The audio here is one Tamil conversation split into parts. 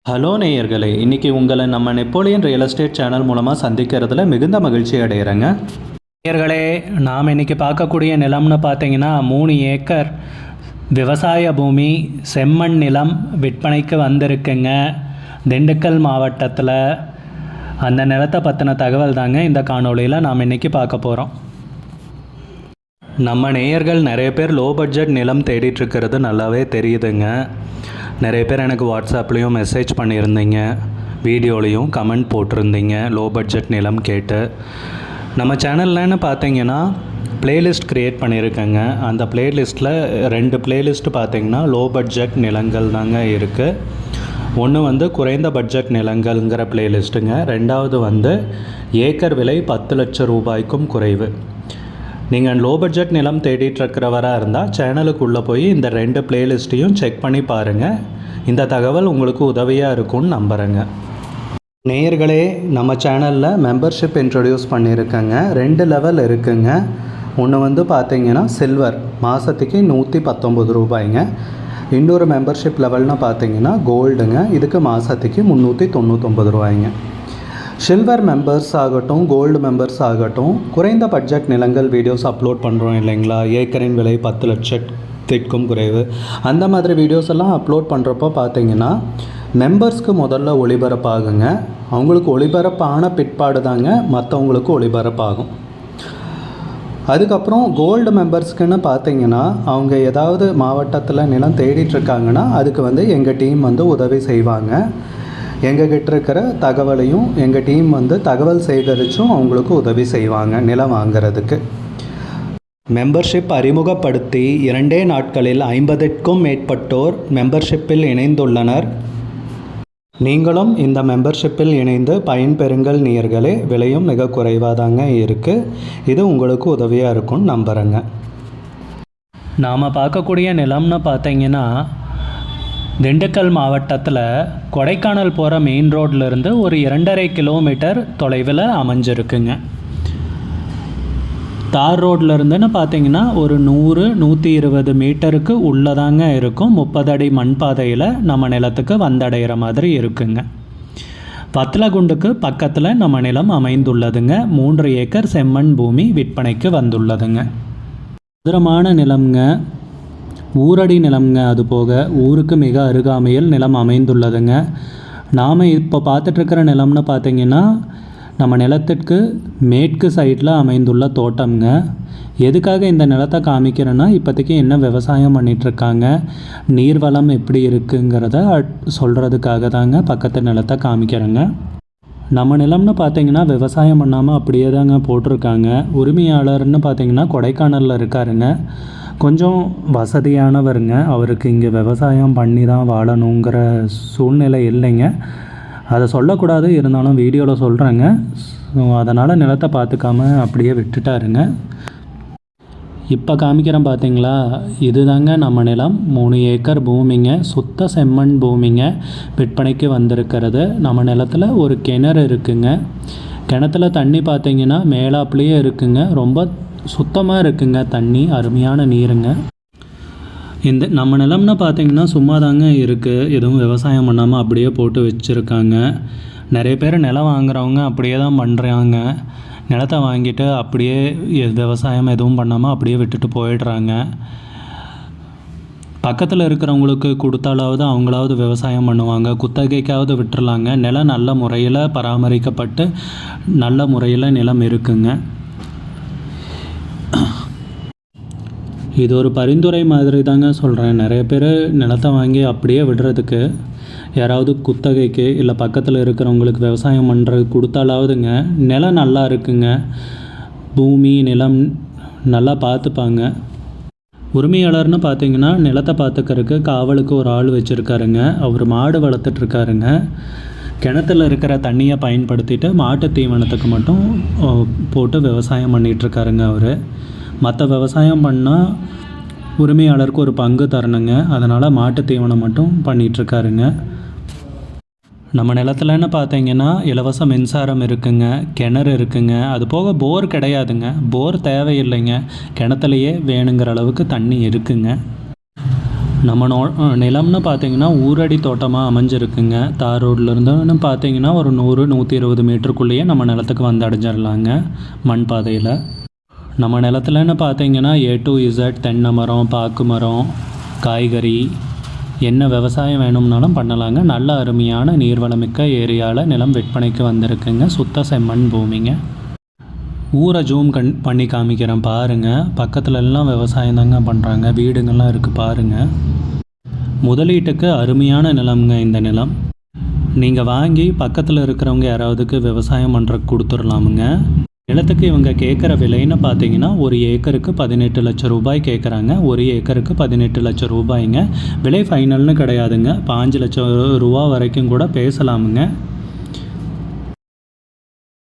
ஹலோ நேயர்களே, இன்றைக்கி உங்களை நம்ம நெப்போலியன் ரியல் எஸ்டேட் சேனல் மூலமாக சந்திக்கிறதுல மிகுந்த மகிழ்ச்சி அடைகிறேங்க. நேயர்களே, நாம் இன்றைக்கி பார்க்கக்கூடிய நிலம்னு பார்த்தீங்கன்னா 3 ஏக்கர் விவசாய பூமி செம்மண் நிலம் விற்பனைக்கு வந்திருக்குங்க. திண்டுக்கல் மாவட்டத்தில் அந்த நிலத்தை பற்றின தகவல் தாங்க இந்த காணொலியில் நாம் இன்றைக்கி பார்க்க போகிறோம். நம்ம நேயர்கள் நிறைய பேர் லோ பட்ஜெட் நிலம் தேடிட்டுருக்கிறது நல்லாவே தெரியுதுங்க. நிறைய பேர் எனக்கு வாட்ஸ்அப்லேயும் மெசேஜ் பண்ணியிருந்தீங்க, வீடியோலையும் கமெண்ட் போட்டிருந்தீங்க லோ பட்ஜெட் நிலம் கேட்டு. நம்ம சேனல்லன்னு பார்த்தீங்கன்னா ப்ளேலிஸ்ட் க்ரியேட் பண்ணியிருக்கேங்க. அந்த ப்ளேலிஸ்ட்டில் 2 ப்ளேலிஸ்ட்டு பார்த்தீங்கன்னா லோ பட்ஜெட் நிலங்கள் தாங்க இருக்குது. ஒன்று குறைந்த பட்ஜெட் நிலங்கள்ங்கிற ப்ளேலிஸ்ட்டுங்க. 2வது ஏக்கர் விலை 10 லட்சம் ரூபாய்க்கும் குறைவு. நீங்கள் லோ பட்ஜெட் நிலம் தேடிட்டுருக்கிறவராக இருந்தால் சேனலுக்குள்ளே போய் இந்த 2 ப்ளேலிஸ்ட்டையும் செக் பண்ணி பாருங்கள். இந்த தகவல் உங்களுக்கு உதவியாக இருக்கும்னு நம்புகிறேங்க. நேயர்களே, நம்ம சேனலில் மெம்பர்ஷிப் இன்ட்ரடியூஸ் பண்ணியிருக்கேங்க. 2 லெவல் இருக்குங்க. ஒன்று பார்த்தீங்கன்னா சில்வர், மாதத்துக்கு 119 ரூபாய்ங்க. இன்னொரு மெம்பர்ஷிப் லெவல்னு பார்த்தீங்கன்னா கோல்டுங்க. இதுக்கு மாதத்துக்கு 399 ரூபாய்ங்க. சில்வர் மெம்பர்ஸ் ஆகட்டும், கோல்டு மெம்பர்ஸ் ஆகட்டும், குறைந்த பட்ஜெட் நிலங்கள் வீடியோஸ் அப்லோட் பண்ணுறோம் இல்லைங்களா, ஏக்கரின் விலை 10 லட்சத்திற்கும் குறைவு, அந்த மாதிரி வீடியோஸ் எல்லாம் அப்லோட் பண்ணுறப்போ பார்த்தீங்கன்னா மெம்பர்ஸ்க்கு முதல்ல ஒளிபரப்பாகுங்க. அவங்களுக்கு ஒளிபரப்பான பிற்பாடு தாங்க மற்றவங்களுக்கு ஒளிபரப்பாகும். அதுக்கப்புறம் கோல்டு மெம்பர்ஸ்க்குன்னு பார்த்தீங்கன்னா அவங்க ஏதாவது மாவட்டத்தில் நிலம் தேடிட்டுருக்காங்கன்னா அதுக்கு எங்கள் டீம் உதவி செய்வாங்க. எங்ககிட்ட இருக்கிற தகவலையும் எங்கள் டீம் தகவல் சேகரித்தும் அவங்களுக்கு உதவி செய்வாங்க நிலம் வாங்கிறதுக்கு. மெம்பர்ஷிப் அறிமுகப்படுத்தி 2 நாட்களில் 50க்கும் மேற்பட்டோர் மெம்பர்ஷிப்பில் இணைந்துள்ளனர். நீங்களும் இந்த மெம்பர்ஷிப்பில் இணைந்து பயன்பெறுங்கள் நேயர்களே. விலையும் மிக குறைவாக தாங்க இருக்குது. இது உங்களுக்கு உதவியாக இருக்கும்னு நம்புகிறேங்க. நாம் பார்க்கக்கூடிய நிலம்னு பார்த்தீங்கன்னா திண்டுக்கல் மாவட்டத்தில் கொடைக்கானல் போகிற மெயின் ரோட்லேருந்து ஒரு 2.5 கிலோமீட்டர் தொலைவில் அமைஞ்சிருக்குங்க. தார் ரோட்லேருந்துன்னு பார்த்தீங்கன்னா ஒரு 100-120 மீட்டருக்கு உள்ளதாங்க இருக்கும். 30 அடி மண் பாதையில் நம்ம நிலத்துக்கு வந்தடைகிற மாதிரி இருக்குங்க. வத்தலகுண்டுக்கு பக்கத்தில் நம்ம நிலம் அமைந்துள்ளதுங்க. 3 ஏக்கர் செம்மண் பூமி விற்பனைக்கு வந்துள்ளதுங்க. சுதரமான நிலம்ங்க, ஊரடி நிலம்ங்க. அது போக ஊருக்கு மிக அருகாமையில் நிலம் அமைந்துள்ளதுங்க. நாம் இப்போ பார்த்துட்ருக்கிற நிலம்னு பார்த்திங்கன்னா நம்ம நிலத்திற்கு மேற்கு சைடில் அமைந்துள்ள தோட்டம்ங்க. எதுக்காக இந்த நிலத்தை காமிக்கிறேன்னா இப்போதைக்கு என்ன விவசாயம் பண்ணிகிட்ருக்காங்க, நீர்வளம் எப்படி இருக்குங்கிறத சொல்கிறதுக்காக தாங்க பக்கத்து நிலத்தை காமிக்கிறேங்க. நம்ம நிலம்னு பார்த்திங்கன்னா விவசாயம் பண்ணாமல் அப்படியே தாங்க போட்டிருக்காங்க. உரிமையாளர்னு பார்த்திங்கன்னா கொடைக்கானலில் இருக்காருங்க. கொஞ்சம் வசதியானவருங்க. அவருக்கு இங்கே விவசாயம் பண்ணி தான் வாழணுங்கிற சூழ்நிலை இல்லைங்க. அதை சொல்லக்கூடாது, இருந்தாலும் வீடியோவில் சொல்கிறேங்க. அதனால் நிலத்தை பார்த்துக்காம அப்படியே விட்டுட்டாருங்க. இப்போ காமிக்கிறேன் பார்த்தீங்களா, இதுதாங்க நம்ம நிலம். 3 ஏக்கர் பூமிங்க, சுத்த செம்மண் பூமிங்க விற்பனைக்கு வந்திருக்கிறது. நம்ம நிலத்தில் ஒரு கிணறு இருக்குங்க. கிணத்துல தண்ணி பார்த்தீங்கன்னா மேலாப்புலேயே இருக்குங்க. ரொம்ப சுத்தமாக இருக்குங்க தண்ணி, அருமையான நீருங்க. இந்த நம்ம நிலம்னு பார்த்திங்கன்னா சும்மா தாங்க இருக்குது. எதுவும் விவசாயம் பண்ணாமல் அப்படியே போட்டு வச்சுருக்காங்க. நிறைய பேர் நிலம் வாங்குறவங்க அப்படியே தான் பண்ணுறாங்க. நிலத்தை வாங்கிட்டு அப்படியே விவசாயம் எதுவும் பண்ணாமல் அப்படியே விட்டுட்டு போயிடுறாங்க. பக்கத்தில் இருக்கிறவங்களுக்கு கொடுத்தாலாவது அவங்களாவது விவசாயம் பண்ணுவாங்க, குத்தகைக்காவது விட்டுறலாங்க. நிலம் நல்ல முறையில் பராமரிக்கப்பட்டு நல்ல முறையில் நிலம் இருக்குங்க. இது ஒரு பரிந்துரை மாதிரி தாங்க சொல்கிறேன். நிறைய பேர் நிலத்தை வாங்கி அப்படியே விடுறதுக்கு யாராவது குத்தகைக்கு இல்லை பக்கத்தில் இருக்கிறவங்களுக்கு விவசாயம் பண்ணுறது கொடுத்தாலாவதுங்க நிலம் நல்லா இருக்குங்க. பூமி நிலம் நல்லா பார்த்துப்பாங்க. உரிமையாளர்னு பார்த்தீங்கன்னா நிலத்தை பார்த்துக்கிறதுக்கு காவலுக்கு ஒரு ஆள் வச்சுருக்காருங்க. அவர் மாடு வளர்த்துட்ருக்காருங்க. கிணத்துல இருக்கிற தண்ணியை பயன்படுத்திட்டு மாட்டு தீவனத்துக்கு மட்டும் போட்டு விவசாயம் பண்ணிகிட்ருக்காருங்க. அவர் மற்ற விவசாயம் பண்ணால் உரிமையாளருக்கு ஒரு பங்கு தரணுங்க. அதனால் மாட்டு தீவனம் மட்டும் பண்ணிகிட்ருக்காருங்க. நம்ம நிலத்துலன்னு பார்த்தீங்கன்னா இலவச மின்சாரம் இருக்குங்க, கிணறு இருக்குங்க. அது போக போர் கிடையாதுங்க, போர் தேவையில்லைங்க. கிணத்துலையே வேணுங்கிற அளவுக்கு தண்ணி இருக்குங்க. நம்ம நிலம்னு பார்த்தீங்கன்னா ஊரடி தோட்டமாக அமைஞ்சிருக்குங்க. தார் ரோட்லேருந்துன்னு பார்த்தீங்கன்னா ஒரு 100-120 மீட்டருக்குள்ளேயே நம்ம நிலத்துக்கு வந்து அடைஞ்சிடலாங்க மண் பாதையில். நம்ம நிலத்துலன்னு பார்த்தீங்கன்னா A to Z தென்னை மரம், பாக்கு மரம், காய்கறி, என்ன விவசாயம் வேணும்னாலும் பண்ணலாங்க. நல்ல அருமையான நீர்வளமிக்க ஏரியாவில் நிலம் விற்பனைக்கு வந்திருக்குங்க. சுத்த செம்மண் பூமிங்க. ஊரை ஜூம் பண்ணி காமிக்கிறேன் பாருங்கள். பக்கத்துல எல்லாம் விவசாயம் தாங்க பண்ணுறாங்க. வீடுங்கள்லாம் இருக்குது பாருங்கள். முதலீட்டுக்கு அருமையான நிலம்ங்க இந்த நிலம். நீங்கள் வாங்கி பக்கத்தில் இருக்கிறவங்க யாராவதுக்கு விவசாயம் பண்ணுறக்கு கொடுத்துடலாமுங்க. நிலத்துக்கு இவங்க கேட்குற விலைன்னு பார்த்தீங்கன்னா ஒரு ஏக்கருக்கு 18 லட்சம் ரூபாய் கேட்குறாங்க. ஒரு ஏக்கருக்கு 18 லட்சம் ரூபாய்ங்க. விலை ஃபைனல்னு கிடையாதுங்க. 5 லட்சம் ரூபா வரைக்கும் கூட பேசலாமுங்க.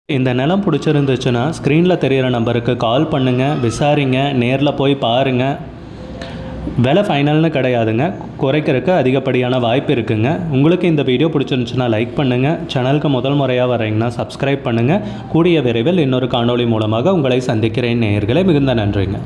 இந்த நிலம் பிடிச்சிருந்துச்சுன்னா ஸ்க்ரீனில் தெரிகிற நம்பருக்கு கால் பண்ணுங்கள், விசாரிங்க, நேரில் போய் பாருங்கள். விலை ஃபைனல்னு கிடையாதுங்க. குறைக்கிறதுக்கு அதிகப்படியான வாய்ப்பு இருக்குங்க. உங்களுக்கு இந்த வீடியோ பிடிச்சிருந்துச்சுன்னா லைக் பண்ணுங்கள். சேனலுக்கு முதல் முறையாக வரீங்கன்னா சப்ஸ்கிரைப் பண்ணுங்கள். கூடிய விரைவில் இன்னொரு காணொளி மூலமாக உங்களை சந்திக்கிறேன் நேயர்களே. மிகுந்த நன்றிங்க.